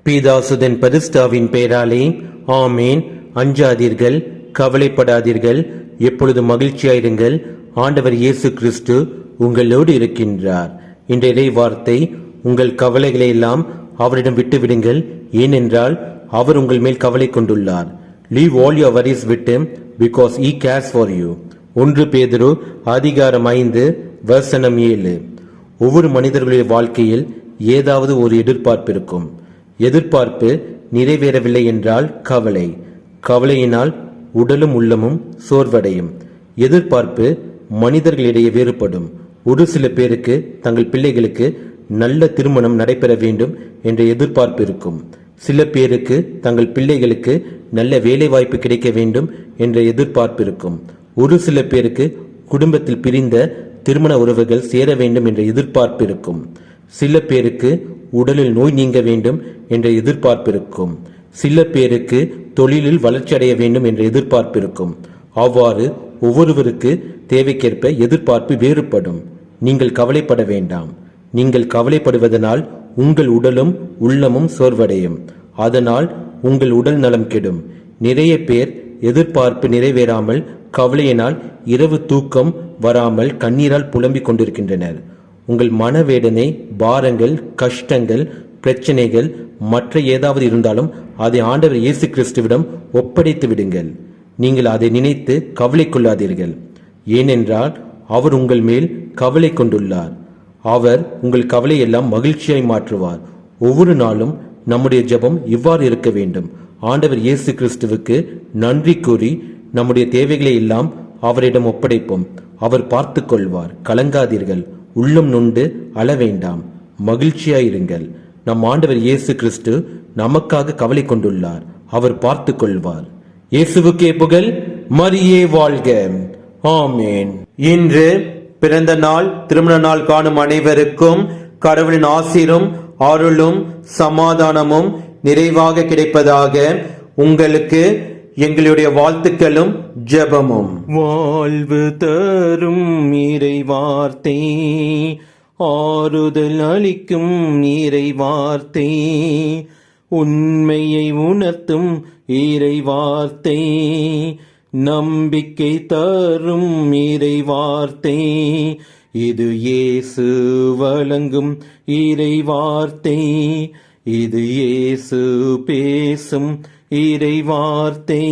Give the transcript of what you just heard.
பிதாசுதன் பரிசுத்தாவின் பெயராலே ஆமேன். அஞ்சாதீர்கள், கவலைப்படாதீர்கள், எப்பொழுது மகிழ்ச்சியாயிருங்கள். ஆண்டவர் இயேசு கிறிஸ்து உங்களோடு இருக்கின்றார். இன்றைய இறை வார்த்தை, உங்கள் கவலைகளை எல்லாம் அவரிடம் விட்டுவிடுங்கள், ஏனென்றால் அவர் உங்கள் மேல் கவலை கொண்டுள்ளார். Leave all your worries with him because he cares for you. 1 பேதுரு அதிகாரம் 5 வசனம் 7. ஒவ்வொரு மனிதர்களுடைய வாழ்க்கையில் ஏதாவது ஒரு எதிர்பார்ப்பு இருக்கும். எதிர்பார்ப்பு நிறைவேறவில்லை என்றால் கவலை, கவலையினால் உடலும் உள்ளமும் சோர்வடையும். எதிர்பார்ப்பு மனிதர்களிடையே வேறுபடும். ஒரு சில பேருக்கு தங்கள் பிள்ளைகளுக்கு நல்ல திருமணம் நடைபெற வேண்டும் என்ற எதிர்பார்ப்பு இருக்கும். சில பேருக்கு தங்கள் பிள்ளைகளுக்கு நல்ல வேலை வாய்ப்பு கிடைக்க வேண்டும் என்ற எதிர்பார்ப்பு இருக்கும். ஒரு சில பேருக்கு குடும்பத்தில் பிரிந்த திருமண உறவுகள் சேர வேண்டும் என்ற எதிர்பார்ப்பு இருக்கும். சில பேருக்கு உடலில் நோய் நீங்க வேண்டும் என்ற எதிர்பார்ப்பு இருக்கும். சில பேருக்கு தொழிலில் வளர்ச்சி அடைய வேண்டும் என்ற எதிர்பார்ப்பு இருக்கும். அவ்வாறு ஒவ்வொருவருக்கு தேவைக்கேற்ப எதிர்பார்ப்பு வேறுபடும். நீங்கள் கவலைப்பட வேண்டாம். நீங்கள் கவலைப்படுவதனால் உங்கள் உடலும் உள்ளமும் சோர்வடையும். அதனால் உங்கள் உடல் நலம் கெடும். நிறைய பேர் எதிர்பார்ப்பு நிறைவேறாமல் கவலையினால் இரவு தூக்கம் வராமல் கண்ணீரால் புலம்பிக் கொண்டிருக்கின்றனர். உங்கள் மனவேதனை, பாரங்கள், கஷ்டங்கள், பிரச்சனைகள் மற்ற ஏதாவது இருந்தாலும் அதை ஆண்டவர் இயேசு கிறிஸ்துவிடம் ஒப்படைத்து விடுங்கள். நீங்கள் அதை நினைத்து கவலை கொள்ளாதீர்கள். ஏனென்றால் அவர் உங்கள் மேல் கவலை கொண்டுள்ளார். அவர் உங்கள் கவலையெல்லாம் மகிழ்ச்சியாய் மாற்றுவார். ஒவ்வொரு நாளும் நம்முடைய ஜெபம் இவ்வாறு இருக்க வேண்டும். ஆண்டவர் இயேசு கிறிஸ்துவுக்கு நன்றி கூறி நம்முடைய தேவைகளை எல்லாம் அவரிடம் ஒப்படைப்போம். அவர் பார்த்து கொள்வார். கலங்காதீர்கள், உள்ளம் நொண்டு அழ வேண்டாம், மகிழ்ச்சியாயிருங்கள். நம் ஆண்டவர் இயேசு கிறிஸ்து நமக்காக கவலை கொண்டுள்ளார். அவர் பார்த்து கொள்வார். இயேசுவுக்கே புகழ், மரியே வாழ்க. ஆமேன். இன்று பிறந்த நாள், திருமண நாள் காணும் அனைவருக்கும் கடவுளின் ஆசீரும் அருளும் சமாதானமும் நிறைவாக கிடைப்பதாக உங்களுக்கு எங்களுடைய வாழ்த்துக்களும் ஜெபமும். வாழ்வு தரும் இறை வார்த்தை, ஆறுதல் அளிக்கும் இறை வார்த்தை, உண்மையை உணர்த்தும் இறை வார்த்தை, நம்பிக்கை தரும் இறை வார்த்தை, இது இயேசு வழங்கும் இறை வார்த்தை, இது இயேசு பேசும் இறை வார்த்தை.